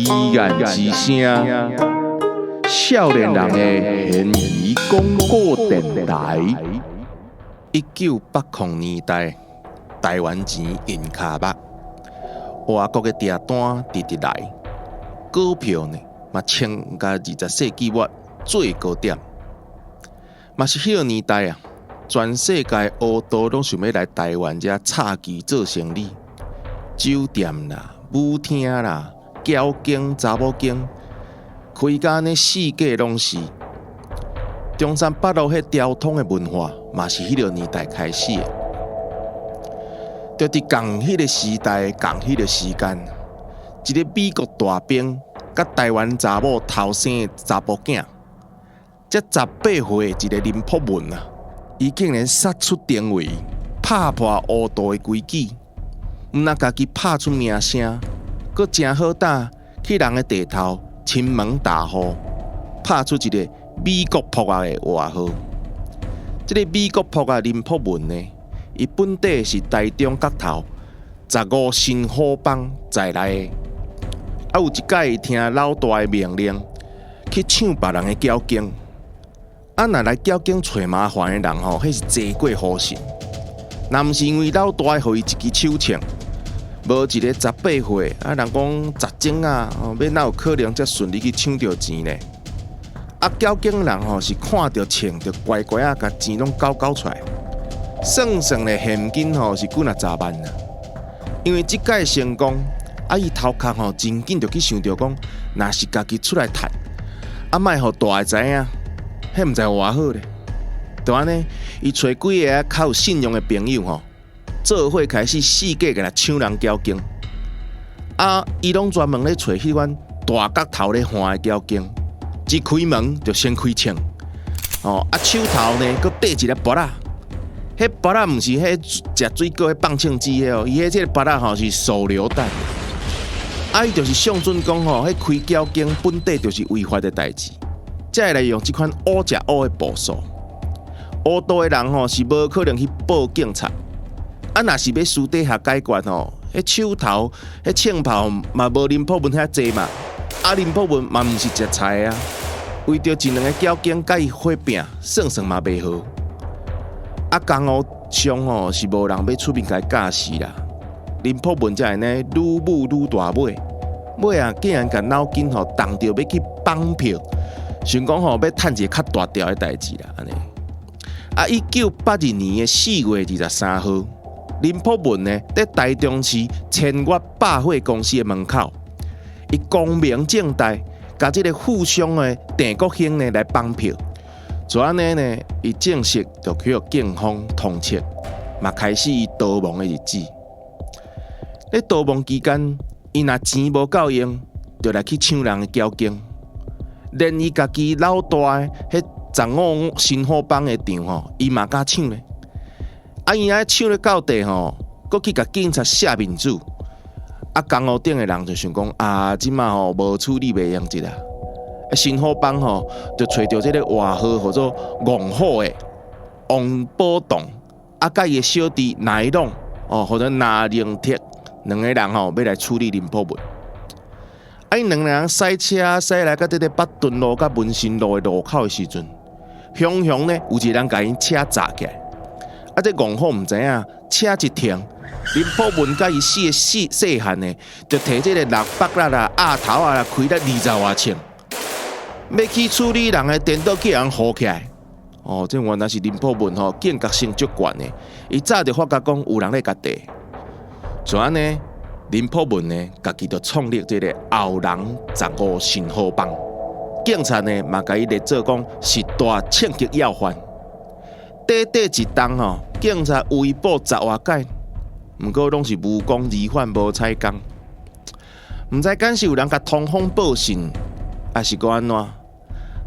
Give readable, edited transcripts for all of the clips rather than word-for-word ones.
依然之声，少年人的现义广播电台。1980年代，台湾钱印卡目，外国的订单直直来，股票呢嘛冲到20世纪末最高点，嘛是迄个年代啊，全世界乌道拢想要来台湾遮插旗做生意，酒店啦、舞厅啦、交警、查某囝，开甲呢四界拢是。中山北路迄交通的文化，嘛是迄个年代开始的。就伫共迄个时代、共迄个时间，一个美国大兵甲台湾查某头生的查甫囝，才18岁一个林朴文啊，伊竟然杀出重围，拍破乌道的规矩，毋但家己拍出名声，阁真好胆去人的地头亲门大户，拍出一个美国扑啊的外号。这个美国扑啊林朴文呢，伊本地是台中角头15新虎帮在来的。啊，有一届伊听老大的命令，去抢别人的交警。啊，若来交警找麻烦的人吼，迄是罪过好神。若毋是因为老大互伊一支手枪，无一个18岁啊，人讲杂种啊，要哪有可能遮顺利去抢到钱呢？啊，交警人吼是看到钱就乖乖啊，甲钱拢交出来，算的现金吼是几若10万啊。因为即届成功，啊伊头壳吼真紧就去想着讲，若是家己出来趁，啊莫互大个知影，迄毋知偌好咧。就安尼，伊找几个较有信用的朋友吼，做伙开始四界甲来抢人交警。啊，伊拢专门咧找迄款大角头咧换的交警。一开门就先开枪，啊手头呢，佮缀一个拔仔，迄拔仔毋是迄食水果迄放枪机的哦，伊迄个拔仔吼是手榴弹。啊，伊就是象征讲吼，迄开交警本地就是违法的代志，才会来用即款乌食乌的步数。乌道的人吼是无可能去报警察，啊，若是要私底下解决吼，迄手头迄枪炮嘛无林朴文遐济嘛。啊，林朴文嘛毋是食菜啊，为着一两个交警甲伊火拼，算嘛袂好。啊，江湖上吼是无人要出面甲伊教死啦。林朴文才会呢愈舞愈大尾，尾啊竟然甲脑筋吼动着要去绑票，想讲吼要趁一个较大条的代志啦安尼。啊，1982年4月23号，林朴文呢在台中市千越百货公司的门口。伊光明正大，甲即个富商的郑国兴呢来绑票，就安尼呢，伊正式就去予警方通缉，嘛开始伊逃亡的日子。咧逃亡期间，伊若钱无够用，就来去抢人的交警，连伊家己老大的迄15新虎帮的场吼，伊嘛敢抢咧。啊，伊爱抢咧到地吼，搁去甲警察写面子。啊，江湖顶的人就想讲啊，即马吼无处理袂用一啦。新虎帮吼就找到这个外号叫做王虎的王宝栋，啊，甲伊的小弟乃龙或者拿灵铁两个人吼要来处理林朴文。啊，因两个人驶车驶来到这个北屯路甲文心路的路口的时阵，雄雄呢有一个人甲因车砸起来，啊，这王虎毋知影车一停。林朴文甲伊四个细汉呢，就摕这个600啦、鸭头啊啦，开了20外千，要去处理人的电脑，叫人扶起来。哦，这原来是林朴文吼，警觉性足悬的。伊早就发觉讲有人咧夹地，就安尼，林朴文呢，家己就创立这个后人15新虎帮。警察呢，嘛甲伊列做讲是大枪击要犯。短短一冬吼，警察围捕10外届。毋过拢是无功而返，无采工。毋知敢是有人甲通风报信，还是个安怎？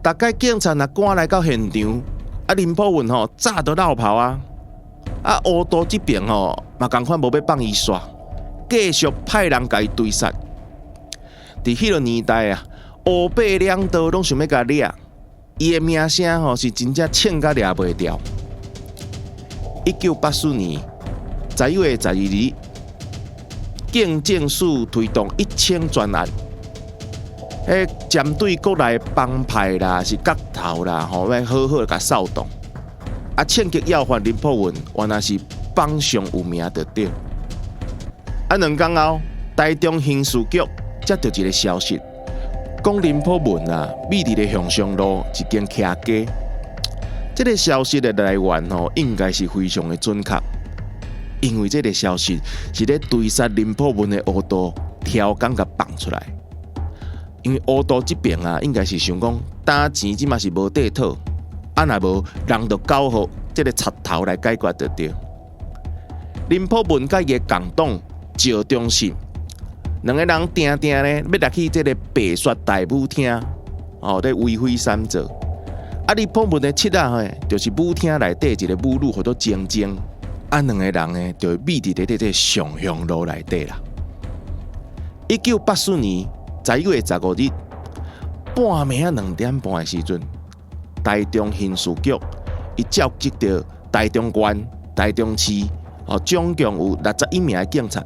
大概警察若赶来到现场，啊林朴文吼早就落跑啊！啊乌道这边吼嘛共款无要放伊煞，继续派人甲伊追杀。伫迄个年代啊，乌白两道拢想要甲掠，伊的名声吼是真正称甲掠袂掉。1984年。11月12日，警政署推动1000专案，针对国内帮派啦，是角头啦，要好好甲扫动。枪击要犯林柏文，原来是榜上有名就对。2天后，台中刑事局接到一个消息，讲林柏文秘伫咧向上路一间徛家。这个消息的来源应该是非常的准确，因为这个消息是咧追杀林柏文的乌道挑工甲放出来。因为乌道这边应该是想讲打钱即嘛是无地讨。若无人就搞好这个插头来解决就对。林柏文甲伊个共党赵忠信2个人定咧要来去这个白雪大舞厅，咧为非三者。林柏文的妻就是舞厅内底一个舞女叫做晶晶，2个人呢就秘伫咧这上香路内底啦。1984年11月15日半暝2点半的时阵。台中刑事局伊召集到台中县、台中市，总共有61名警察，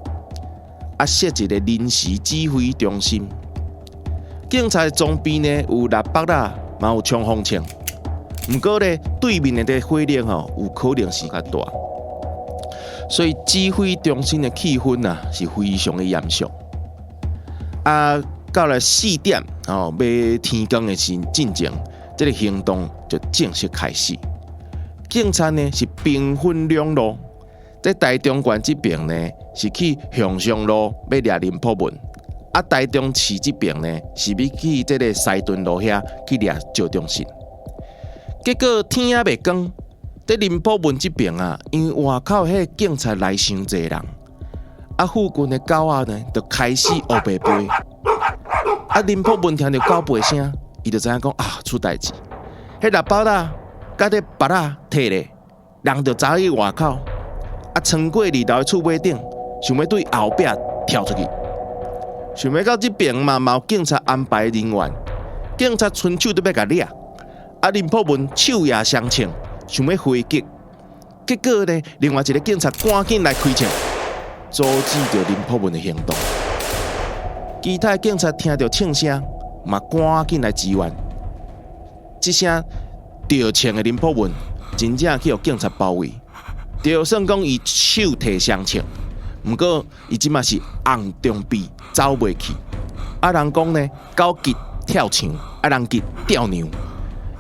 设一个临时指挥中心。警察的装备呢有6百啦，嘛有冲锋枪。不过呢，对面的火力有可能是较大，所以指挥中心的气氛是非常的严肃。到了4点要天光的进前。这个行动就正式开始。警察呢是兵分2路，在台中县这边呢是去向上路要抓林柏文，台中市这边呢是要去这个西屯路遐去抓赵忠信。结果天也未光，在林柏文这边因为外口迄警察来伤侪人，附近的狗呢就开始黑白飞。林柏文听到狗吠声。伊就知影讲出代志，迄6包啦，甲迄拔啦摕咧，人就走去外口，穿过2楼的厝尾顶，想要对后壁跳出去。想要到这边嘛，有警察安排人员，警察伸手都要甲掠，林柏文手也相称，想要回击，结果呢，另外一个警察赶紧来开枪，阻止着林柏文的行动。其他警察听到枪声。嘛，赶紧来支援。这声着枪的林柏文，真正去互警察包围。就算讲伊手提双枪，不过伊即马是红中臂走袂去。人讲呢，狗急跳墙，人急吊牛。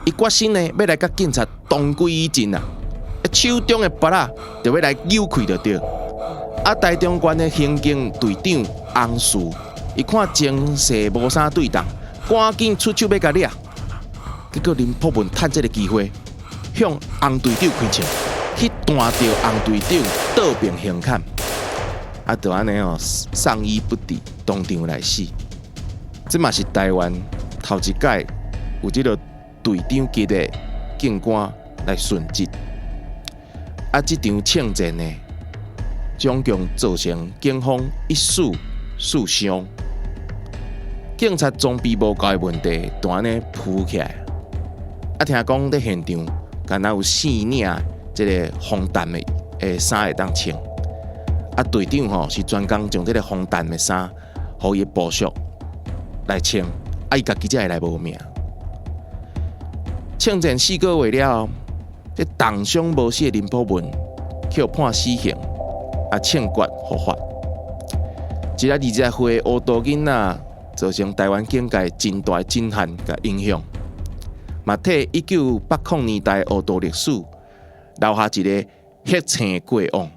伊决心呢，要来甲警察同归于尽手中的拔仔就要来扭开就对。台中县的刑警队长洪树，伊看情势无啥对当。赶紧出手要甲掠，结果林柏文趁这个机会向洪队长开枪，去弹到洪队长倒边胸坎，就安尼丧衣不敌，当场来死。这嘛是台湾头一届有这个队长级的警官来殉职。这场枪战呢，总共造成警方1死4伤。警察装备无够的问题，就安尼浮起来。听讲在现场，敢若有4领这个防弹的衫会当穿。队长是专工将这个防弹的衫，互伊部属来穿，伊家己才会来无命。枪战4个月了，这重伤无死的林柏文，去判死刑，枪决伏法。一个20岁的乌道囡仔。造成台湾警界真大震撼甲影响，嘛替1980年代乌道历史留下一个血青过往。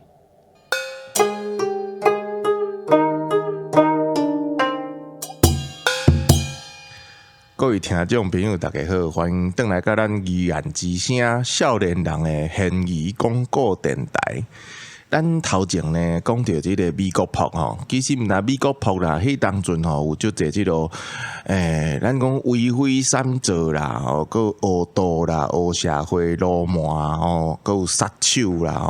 各位听众朋友，大家好，欢迎回来到咱语言之声少年人的现语广告电台。咱头前呢讲到这个美国扑其实毋但美国扑啦，迄当阵有足侪这个咱讲为非三者啦，佮恶道啦、黑社会、流氓佮有杀手啦，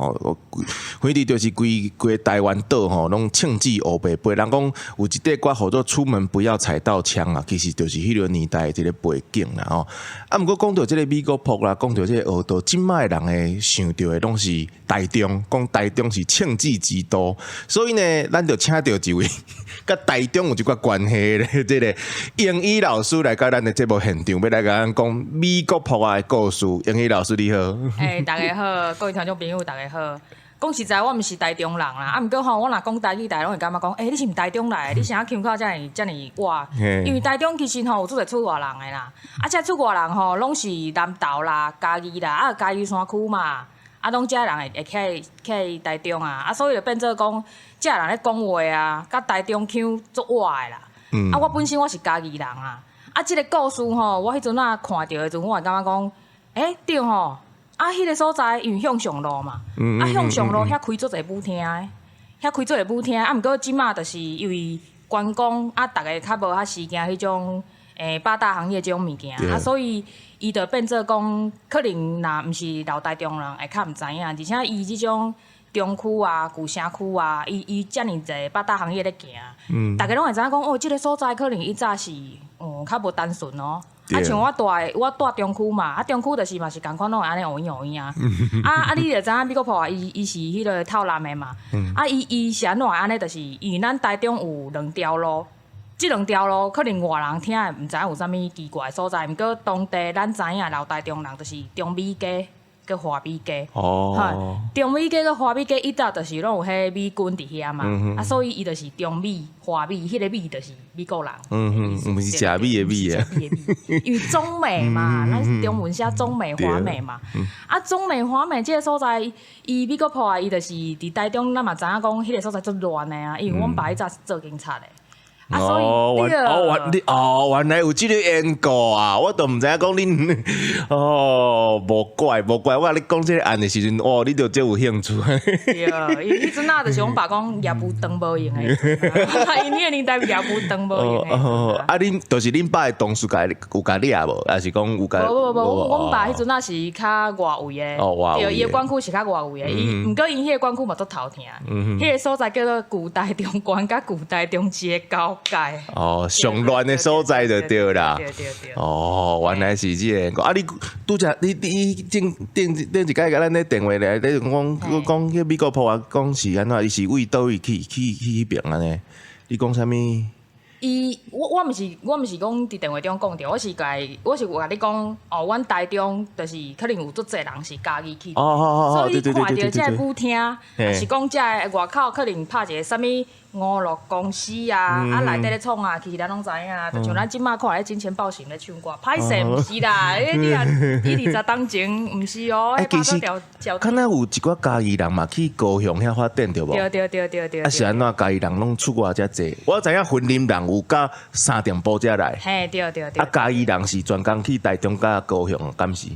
反正就是规台湾岛拢枪支黑白背。人讲有一块歌叫做出门不要踩到枪其实就是迄个年代的这个背景啦毋过讲到这个美国扑啦，讲到这个恶道，今摆人想到的拢是台中，讲台中。讲是庆忌之都，所以呢，咱就请到一位甲台中有一寡关系的这个英语老师来到咱的节目现场，要来甲咱讲美国破案的故事。英语老师你好，大家好，各位听众朋友大家好。讲实在，我毋是台中人啦，毋过吼，我若讲台语，大家拢会感觉讲，你是毋台中来的？你啥腔口遮尔活？因为台中其实吼有做侪出外人的啦，遮出外人吼拢是南投啦、嘉义啦、嘉义山区嘛，拢遮人会起台中啊，所以就变做讲，遮人咧讲话啊，甲台中腔足活的啦。我本身我是嘉义人啊，即个故事吼，我迄阵看到的阵，我会感觉讲，对吼。迄个所在因为向上路嘛，向上路遐开做侪舞厅的，遐开做侪舞厅。毋过即马就是因为观光逐个较无遐时间迄种八大行业即种物件，所以伊就变做讲，可能若毋是老台中人会较毋知影，而且伊即种中区啊、旧城区啊，伊遮尔侪八大行业咧行，逐个拢会知影讲，即个所在可能伊早是较无单纯哦。像我住中区嘛，中区就是嘛是共款拢会安尼乌影乌影啊。你就知影美国破坏伊是迄个透南的嘛。伊是安怎安尼？就是因为咱台中有2条路，即2条路可能外人听的毋知影有啥物奇怪的所在，毋过当地咱知影老台中人就是中美街。个华美街，中美街个华美街一搭就是拢有迄美军伫遐嘛，所以伊就是中美华美，迄个美就是美国人，毋是食米的米啊，因为中美嘛，咱中文写中美华美嘛，中美华美即个所在，伊美国破坏伊就是伫台中，咱嘛知影讲迄个所在足乱的啊，因为阮爸迄早是做警察的。原来有即个缘故啊！我都毋知影讲恁无怪，我甲你讲即个案的时阵，你就真有兴趣。对，因为迄阵就是阮爸讲夜步灯无用的，因迄个年代夜步灯无用的。恁就是恁爸的同事有甲掠无？还是讲有甲？无，阮爸迄阵是较外围的，对，伊的管区是较外围的。毋过因迄个管区嘛足头疼，迄个所在叫做旧台中关甲旧台中市的交界。上乱的所在就对啦。对。原来是即个。你拄则你顶一届甲咱咧电话咧，你讲迄美国破案，讲是安怎？伊是为倒位去迄边安尼？你讲啥物？我毋是讲伫电话中讲着，我是甲你讲，阮台中就是可能有足侪人是家己去，所以你看着遮舞厅，是讲遮外口可能拍一个啥物娱乐公司啊，内底咧创啊，其实咱拢知影，就像咱即马看咧金钱豹型咧唱歌，歹势毋是啦，你20当前毋是哦，其实敢若有一寡嘉义人嘛去高雄遐发展着无？对。是安怎嘉义人拢出外遮济？我知影云林人有甲三点埔遮来。对。嘉义人是专工去台中甲高雄，敢是？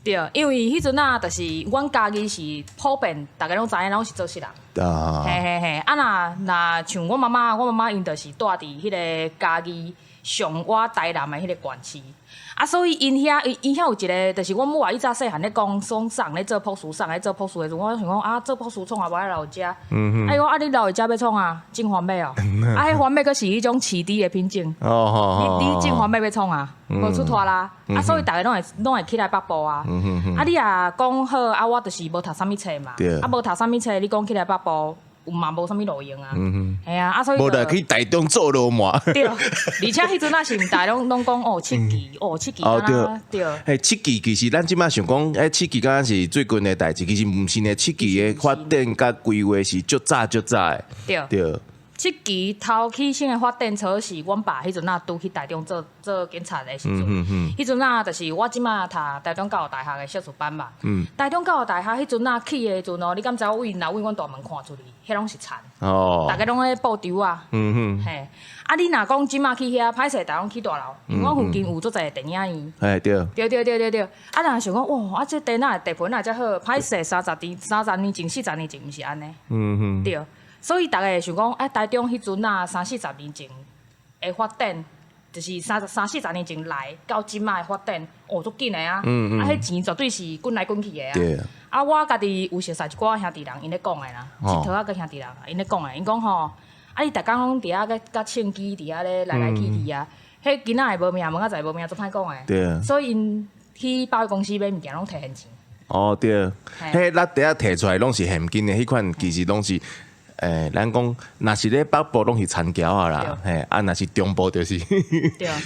对，因为迄阵就是阮家己是普遍，大家拢知影，拢是做事人。嘿。若像我妈妈因就是住伫迄个家己上我台南的迄个县市。所以因遐有一个，就是阮母啊，伊早细汉咧讲送咧做朴树咧做朴树的时阵，我想讲做朴树创啊，无爱留遮。我你留遮要创啊，种番麦哦。迄番麦佫是迄种市猪的品种。你种番麦要创啊，无出脱啦。所以大家拢会起来北部啊。你也讲好我就是无读啥物册嘛。无读啥物册，你讲起来北部。嘛无啥物路用啊，所以无来去台中做路嘛。对，而且迄阵是毋大拢讲七期对。七期其实咱即摆想讲，七期敢若是最近的代志，其实毋是呢。七期的发展甲规划是足早的。对。七期头起先的发展初是阮爸迄阵拄去台中做警察的时阵，迄阵就是我即马读台中教育大学的硕士班嘛。台中教育大学迄阵起的时阵你敢知我为阮大门看出去，迄拢是田，大家拢咧布丢啊。嘿，你若讲即马去遐，歹势大拢去大楼，因为我附近有足侪电影院。对。若想讲哇，这电影地盘遮好，歹势30年前、40年前毋是安尼。对。所以大家会想讲，台中迄阵30-40年前的发展，就是30-40年前来到即卖的发展，足紧的啊！迄钱绝对是滚来滚去的啊！对。我家己有熟识一寡兄弟人，因咧讲的啦，佚佗个兄弟人，因咧讲的，因讲吼，你逐工拢伫遐甲唱机伫遐咧来去啊，迄囡仔会无命，问仔仔无命，足歹讲的。对。所以因去百货公司买物件拢摕现钱。哦对，迄咱第一摕出来拢是现金的，迄款其实拢是。咱讲，若是咧北部拢是田桥啊啦，嘿，若是中部就是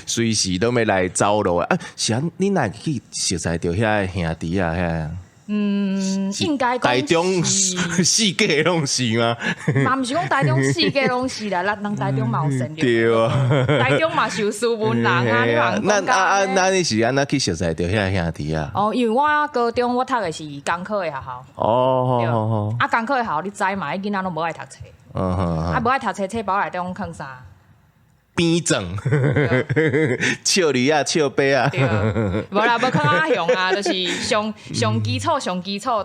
随时都要来走路啊。是啊，你哪去熟悉到遐兄弟啊？遐应该讲台中四界拢是吗？嘛毋是讲台中四界拢是啦，咱台中嘛有善对啊，台中嘛是有斯文人啊，你嘛那你是安怎去熟悉到遐兄弟啊？哦，因为我高中我读的是工科的学校。哦，啊，工科的学校你知嘛？迄囡仔拢无爱读册，啊，无爱读册，册包内底拢囥啥？边正，笑梨啊，笑杯啊，无啦，无看阿雄啊，就是上基础，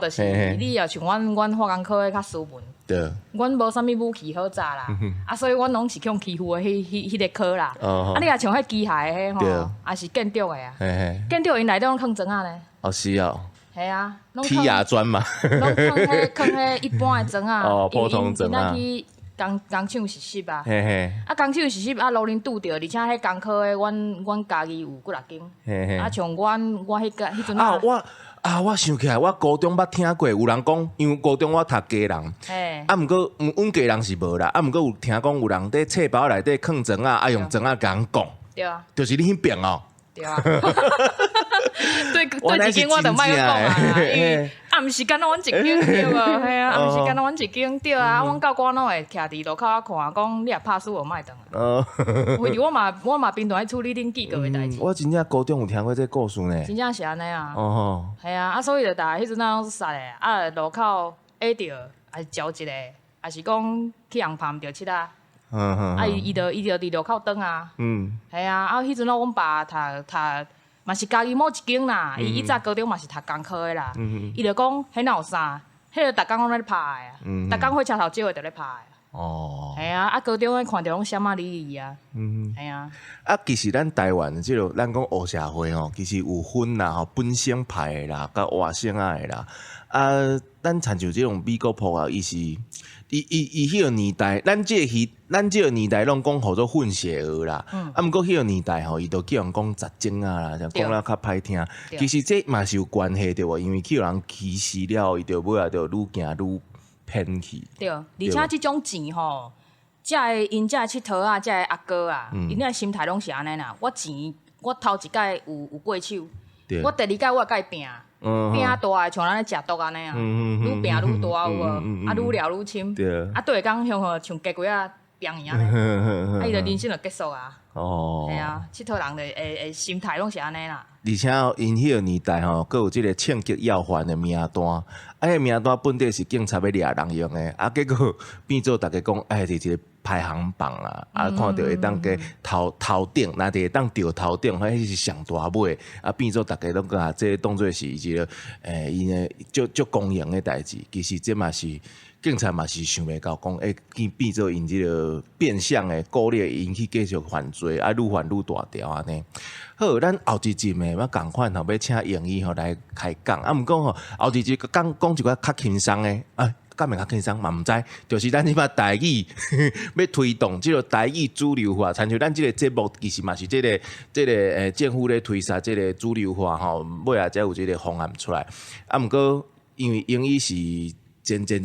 就是你要像阮化工科的较斯文，对，阮无啥物武器好炸啦，啊，所以阮拢是去用欺负的迄个科啦，啊，你若像迄机械的吼，也是建筑的啊，建筑因内底拢囥砖啊呢，哦是啊，系啊，劈牙砖嘛，拢囥一般的砖啊，哦，普通砖啊。工厂实习啊，啊工厂实习啊，路恁拄着，而且迄工科的，阮家己有几六间，啊，像我迄阵啊，我想起来，我高中捌听过有人讲，因为高中我读家人，啊，毋过阮家人是无啦，啊，毋过有听讲有人伫册包内底囥砖啊，用砖啊甲人讲，对啊，就是你迄边哦。对啊，对一间我就莫去讲啊，因为暗时间阮一间对无，嘿啊，暗时间阮一间对啊，阮教官拢会徛伫路口看，讲你若拍输，莫转啊。为着我嘛平常爱处理恁记过的代志。我真正高中有听过这故事呢。真正是安尼啊。哦。系啊，啊所以就逐个迄阵仔拢杀的，啊路口下着，还是招一个，还是讲去人拍毋着佚啊。啊，伊就伫路口等啊，系啊，啊，迄阵仔阮爸读嘛是家己某一间啦，伊早高中嘛是读工科的啦，伊就讲迄哪有啥，迄个逐工拢咧拍的啊，逐工火车头少的就咧拍的。哦，系啊，啊高中咧看着拢闪啊哩哩啊，系啊。啊，其实咱台湾即个咱讲黑社会吼，其实有分啦吼，本省派的啦，甲外省仔的啦。啊，咱参像即种美国铺啊，伊是伊迄个年代，咱即个年代拢讲号做混血儿啦。啊，毋过迄个年代吼，伊都叫人讲杂种啊啦，就讲了较歹听。其实这嘛是有关系对无？因为去有人歧视了，伊就尾仔就愈行愈偏去。对，而且即种钱吼，因遮佚佗啊，遮阿哥啊，因遐心态拢是安尼啦。我钱我头一届有过手，我第二届我会甲伊拼。拼啊大，像咱咧食毒安尼啊，愈拼愈大有无？啊，愈聊愈深，啊，对讲像鸡龟啊，拼伊安尼，啊，伊就人生就结束啊。哦，系啊，佚佗人的心态拢是安尼啦。而且因迄个年代吼，佫有即个枪击要犯的名单，啊，迄名单本底是警察要掠人用的，啊，结果变做大家讲，是一个排行榜啊，啊，看到会当个头顶，若会当掉头顶，迄是上大尾，啊，变做大家拢甲这当做是一个因的足公营的代志，其实这嘛是。警察嘛是想袂到讲，变做因即个变相的鼓励因去继续犯罪，啊，愈犯愈大条安尼。好，咱后一集诶，要共款吼，要请英语吼来开讲。啊，毋过吼，后一集讲一寡较轻松诶，敢会较轻松嘛？毋知，就是咱即摆台语要推动即个台语主流化，参像咱即个节目，其实嘛是即个政府咧推动即个主流化吼，尾仔才有即个方案出来。啊，毋过因为英语是。前辈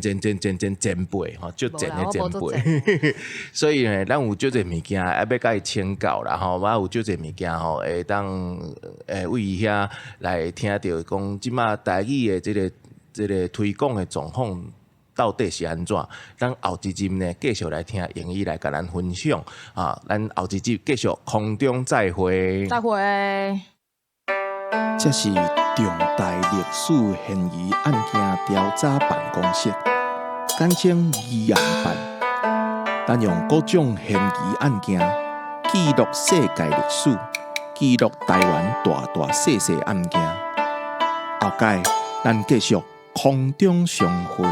吼，足前的前辈，所以呢，咱有足侪物件要甲伊请教啦吼，我有足侪物件吼，会当为伊遐来听到讲，即马台语的即个推广的状况到底是安怎？咱后一集呢，继续来听英语来甲咱分享啊，咱后一集继续空中再会。再会。这是重大历史嫌疑案件调查办公室，简称疑案办。咱用各种嫌疑案件记录世界历史，记录台湾大大小小案件。后届咱继续空中相会。